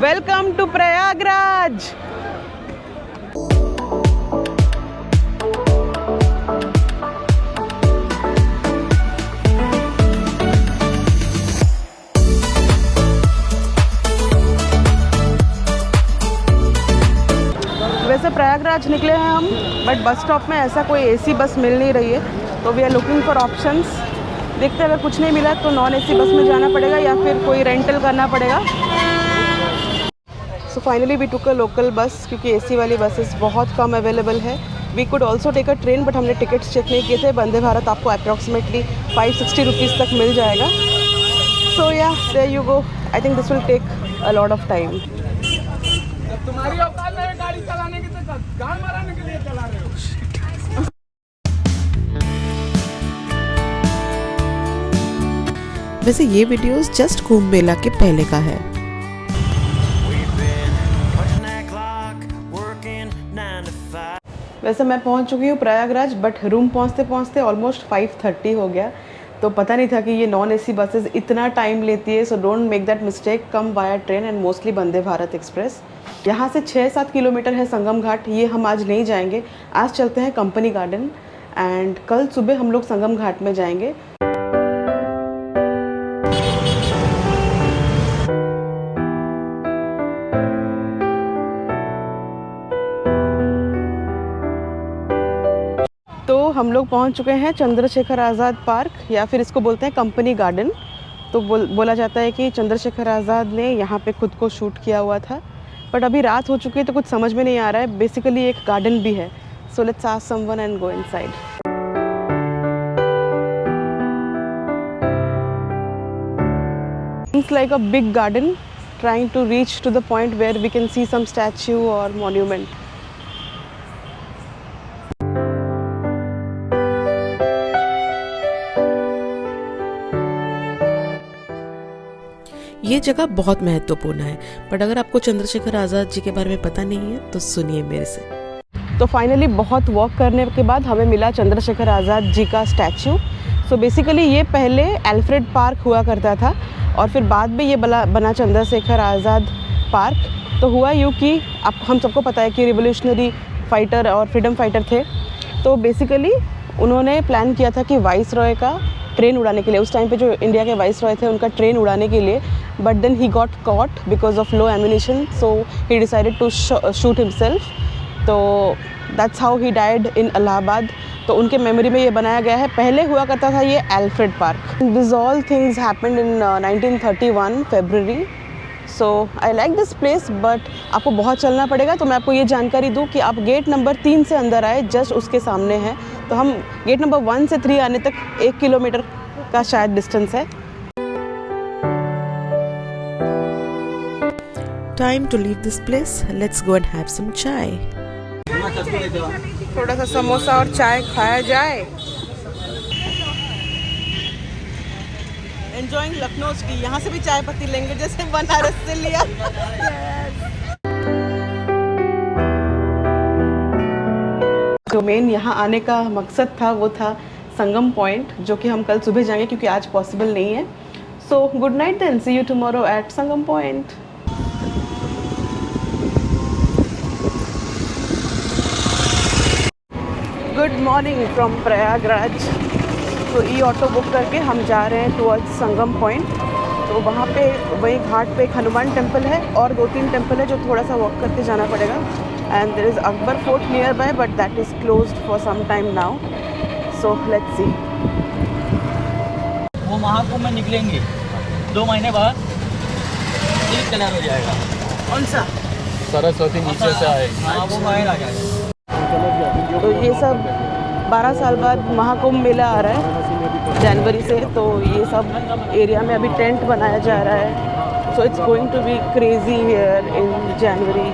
Welcome to Prayagraj. वैसे प्रयागराज निकले हैं हम, बट बस स्टॉप में ऐसा कोई एसी बस मिल नहीं रही है, तो we are looking for options. देखते हैं, अगर कुछ नहीं मिला तो नॉन एसी बस में जाना पड़ेगा या फिर कोई रेंटल करना पड़ेगा। So finally we took a local bus, क्योंकि एसी वाली बसेस बहुत कम अवेलेबल है। We could also take a train, but हमने टिकट्स चेक नहीं किए थे। वंदे भारत आपको अप्रॉक्सीमेटली 560 रुपीज़ तक मिल जाएगा। So yeah there you go. I think this will take a lot of time. तुम्हारी औकात है गाड़ी चलाने की, तो गान मारने के लिए चला रहे हो। वैसे ये वीडियोस जस्ट कुंभ मेला के पहले का है। वैसे मैं पहुंच चुकी हूँ प्रयागराज, बट रूम पहुंचते पहुंचते ऑलमोस्ट 5:30 हो गया। तो पता नहीं था कि ये नॉन एसी बसेस इतना टाइम लेती है। So don't make that mistake, come via train and mostly Vande Bharat express. यहाँ से 6-7 किलोमीटर है संगम घाट। ये हम आज नहीं जाएंगे, आज चलते हैं कंपनी गार्डन एंड कल सुबह हम लोग संगम घाट में जाएंगे। तो हम लोग पहुंच चुके हैं चंद्रशेखर आज़ाद पार्क, या फिर इसको बोलते हैं कंपनी गार्डन। तो बोला जाता है कि चंद्रशेखर आज़ाद ने यहाँ पे खुद को शूट किया हुआ था, बट अभी रात हो चुकी है तो कुछ समझ में नहीं आ रहा है। बेसिकली एक गार्डन भी है। So let's ask someone and go inside. It's like a big garden trying to reach to the point where we can see some statue or monument. ये जगह बहुत महत्वपूर्ण है, बट अगर आपको चंद्रशेखर आज़ाद जी के बारे में पता नहीं है तो सुनिए मेरे से। तो फाइनली बहुत वॉक करने के बाद हमें मिला चंद्रशेखर आज़ाद जी का स्टैचू। सो बेसिकली ये पहले अल्फ्रेड पार्क हुआ करता था और फिर बाद में ये बना चंद्रशेखर आज़ाद पार्क। तो हुआ यूँ कि अब हम सबको पता है कि रिवोल्यूशनरी फाइटर और फ्रीडम फाइटर थे। तो बेसिकली उन्होंने प्लान किया था कि वाइस रॉय का ट्रेन उड़ाने के लिए, उस टाइम पे जो इंडिया के वाइस रॉय थे उनका ट्रेन उड़ाने के लिए, but then he got caught because of low ammunition. So he decided to shoot himself. तो that's how he died in Allahabad. तो उनके मेमोरी में ये बनाया गया है। पहले हुआ करता था ये Alfred park. This all things happened in 1931 February। So I like this place, but आपको बहुत चलना पड़ेगा। तो मैं आपको ये जानकारी दूँ कि आप गेट नंबर 3 से अंदर आए, जस्ट उसके सामने है। तो हम गेट नंबर 1 से 3 आने तक 1 किलोमीटर का शायद डिस्टेंस है। Time to leave this place, let's go and have some chai. थोड़ा सा समोसा और चाय खाया जाए। Enjoying Lucknow tea. यहाँ से भी चाय पत्ती लेंगे जैसे बनारस से लिया। जो मेन यहाँ आने का मकसद था वो था संगम पॉइंट, जो कि हम कल सुबह जाएंगे क्योंकि आज पॉसिबल नहीं है। So good night then, see you tomorrow at Sangam point. Good morning from Prayagraj. तो ई ऑटो बुक करके हम जा रहे हैं टुवर्ड्स संगम पॉइंट। तो वहाँ पे वही घाट पे एक हनुमान टेम्पल है और 2-3 टेम्पल है जो थोड़ा सा वॉक करके जाना पड़ेगा। And there is Akbar fort nearby, but that is closed for some time now. So let's see. वो महाकुंभ में निकलेंगे 2 महीने बाद, ठीक कलर हो जाएगा। कौन सा? सरस्वती नीचे से आए। हाँ, वो बाहर आ जाएगा। तो ये सब 12 साल बाद महाकुंभ मेला आ रहा है जनवरी से। तो ये सब एरिया में अभी टेंट बनाया जा रहा है। So it's going to be crazy here in January,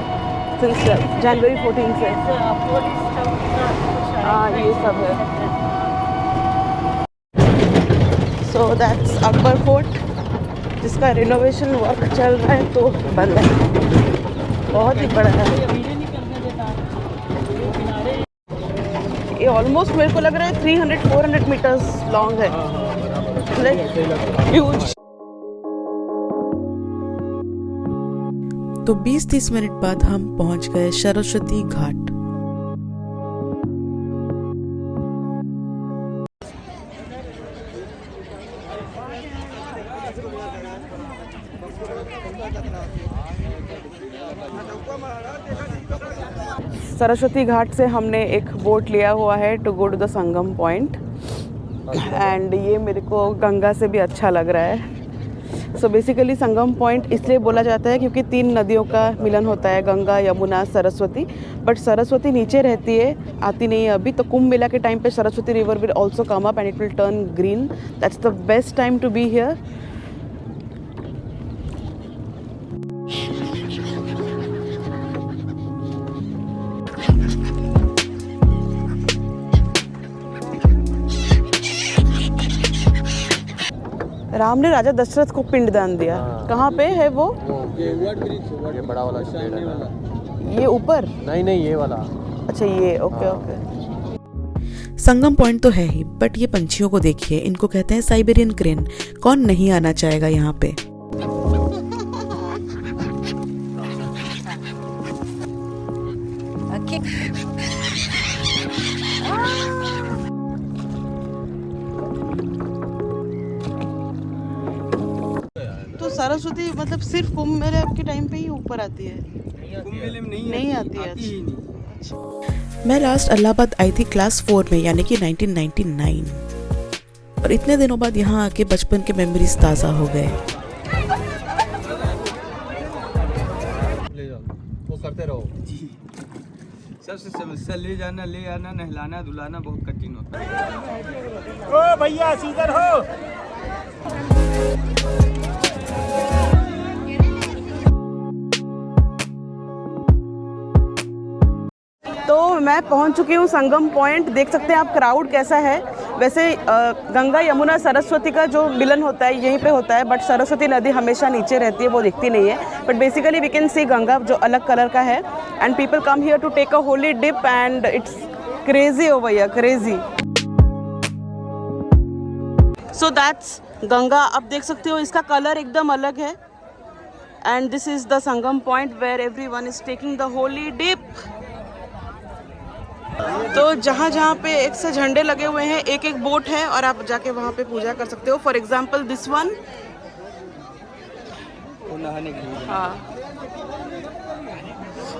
since January 14 से। हाँ, ये सब है। सो दैट्स अकबर फोर्ट, जिसका रिनोवेशन वर्क चल रहा है तो बंद है। बहुत ही बड़ा है ये। ऑलमोस्ट मेरे को लग रहा है 300-400 मीटर्स लॉन्ग है, लाइक ह्यूज। तो 20-30 मिनट बाद हम पहुंच गए सरस्वती घाट। सरस्वती घाट से हमने एक बोट लिया हुआ है to go to the Sangam point and ये मेरे को गंगा से भी अच्छा लग रहा है। सो बेसिकली संगम पॉइंट इसलिए बोला जाता है क्योंकि 3 नदियों का मिलन होता है, गंगा, यमुना, सरस्वती। बट सरस्वती नीचे रहती है, आती नहीं है अभी। तो कुंभ मेला के टाइम पे Saraswati river will also come up and it will turn green. That's the best time to be here. Ram ने राजा दशरथ को पिंडदान दिया। कहाँ पे है वो? ये बड़ा वाला शेड है। ये ऊपर? नहीं ये वाला। अच्छा ये, ओके ओके। संगम पॉइंट तो है ही, बट ये पंछियों को देखिए, इनको कहते हैं साइबेरियन क्रेन। कौन नहीं आना चाहेगा यहाँ पे। तो सरस्वती मतलब सिर्फ कुंभ मेले के टाइम पे ही ऊपर आती है? कुंभ मेले में नहीं आती है। अच्छा। मैं लास्ट इलाहाबाद आई थी क्लास 4 में, यानी कि 1999। और इतने दिनों बाद यहाँ आके बचपन के मेमोरीज ताज़ा हो गए। ले जाओ, वो करते रहो। सबसे समस्या ले जाना, ले आना, नहलाना धुलाना बहुत कठिन होता है। ओ भैया सीधर हो। तो मैं पहुंच चुकी हूँ संगम पॉइंट। देख सकते हैं आप क्राउड कैसा है। वैसे गंगा, यमुना, सरस्वती का जो मिलन होता है यहीं पे होता है, बट सरस्वती नदी हमेशा नीचे रहती है, वो दिखती नहीं है। But basically we can see Ganga जो अलग कलर का है and people come here to take a holy dip and it's crazy over here, crazy. So that's Ganga. आप देख सकते हो इसका कलर एकदम अलग है and this is the Sangam point where everyone is taking the holy dip. तो जहाँ जहाँ पे एक से झंडे लगे हुए हैं, एक एक बोट है और आप जाके वहाँ पे पूजा कर सकते हो। फॉर एग्जाम्पल दिस वन, नहाने के लिए। हाँ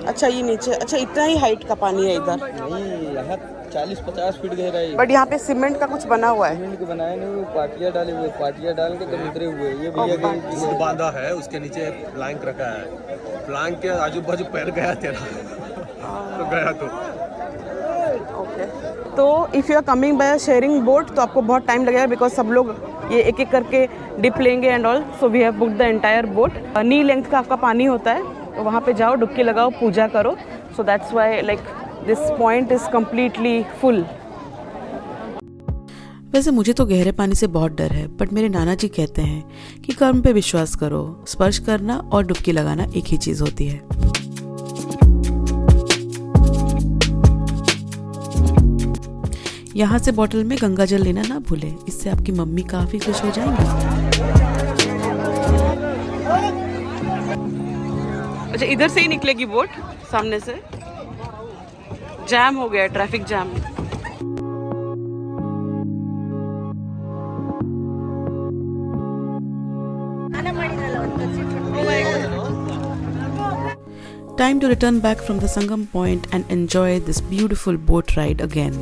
अच्छा ये नीचे, अच्छा इतना ही हाइट का पानी है इधर? नहीं, यहाँ 40-50 फीट गहरा है। बट यहाँ पे सीमेंट का कुछ बना हुआ है। सीमेंट को बनाया नहीं, वो पाटिया डाले हुए, पाटिया डाल के तब उतरे हुए। ये भैया के बोट बांधा है, उसके नीचे प्लांक रखा है। प्लांक के आजू बाजू पैर गया तेरा तो गया तो। ओके तो if you are coming by sharing boat तो आपको बहुत टाइम लगेगा बिकॉज सब लोग ये एक एक करके डिप लेंगे and all. So we have booked the entire boat. Knee length का आपका पानी होता है, तो वहाँ पे जाओ, डुबकी लगाओ, पूजा करो। So that's why like this point is completely full. वैसे मुझे तो गहरे पानी से बहुत डर है, बट मेरे नाना जी कहते हैं कि कर्म पे विश्वास करो, स्पर्श करना और डुबकी लगाना एक ही चीज़ होती है। यहाँ से बॉटल में गंगा जल लेना ना भूले, इससे आपकी मम्मी काफ़ी खुश हो जाएंगी। अच्छा इधर से ही निकलेगी बोट, सामने से? जैम हो गया, traffic jam. Time to return back from the Sangam point and enjoy this beautiful boat ride again.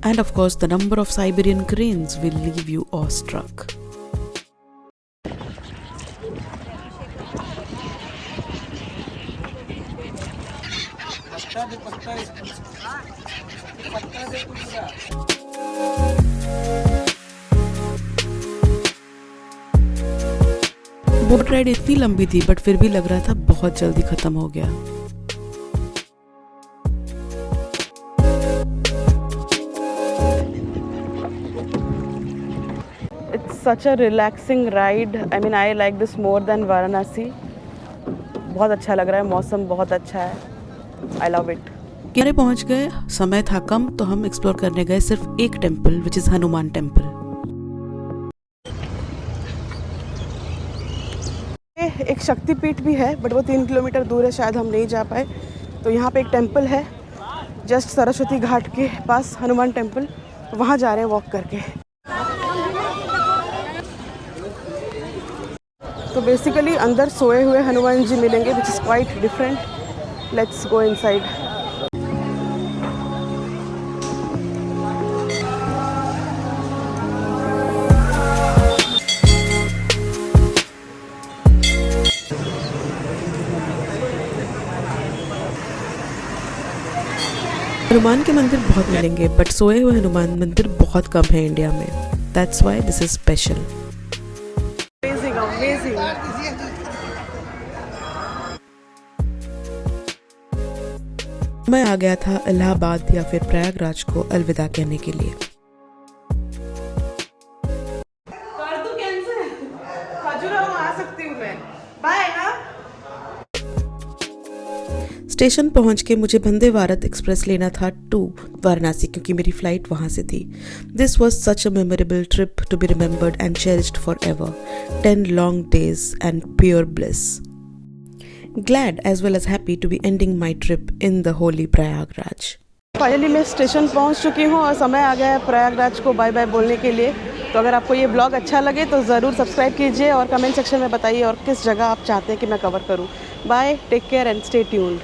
And of course, the number of Siberian cranes will leave you awestruck. Boat ride इतनी लंबी थी, but फिर भी लग रहा था बहुत जल्दी खत्म हो गया। Such a relaxing ride. I mean, I like this more than Varanasi. बहुत अच्छा लग रहा है, मौसम बहुत अच्छा है। I love it. किनारे पहुंच गए, समय था कम, तो हम एक्सप्लोर करने गए सिर्फ एक temple, which is Hanuman temple. एक शक्तिपीठ भी है, बट वो 3 किलोमीटर दूर है, शायद हम नहीं जा पाए। तो यहाँ पे एक टेम्पल है जस्ट सरस्वती घाट के पास, हनुमान टेम्पल, वहाँ जा रहे हैं वॉक करके। तो बेसिकली अंदर सोए हुए हनुमान जी मिलेंगे, which is quite different. Let's go inside. Hanuman के मंदिर बहुत मिलेंगे, बट सोए हुए हनुमान मंदिर बहुत कम है इंडिया में। That's why this is special. Amazing amazing. मैं आ गया था इलाहाबाद या फिर प्रयागराज को अलविदा कहने के लिए। कर दूं कैंसिल? खजुराहो आ सकती हूँ मैं। बाय ना। स्टेशन पहुंच के मुझे वंदे भारत एक्सप्रेस लेना था टू वाराणसी, क्योंकि मेरी फ्लाइट वहां से थी। This was such a memorable trip to be remembered and cherished forever. 10 long days and pure bliss. Glad as well as happy to be ending my trip in the holy Prayagraj. Finally मैं station पहुंच चुकी हूं और समय आ गया है प्रयागराज को bye bye बोलने के लिए। तो अगर आपको ये ब्लॉग अच्छा लगे तो ज़रूर सब्सक्राइब कीजिए और कमेंट सेक्शन में बताइए और किस जगह आप चाहते हैं कि मैं कवर करूं। Bye, take care and stay tuned.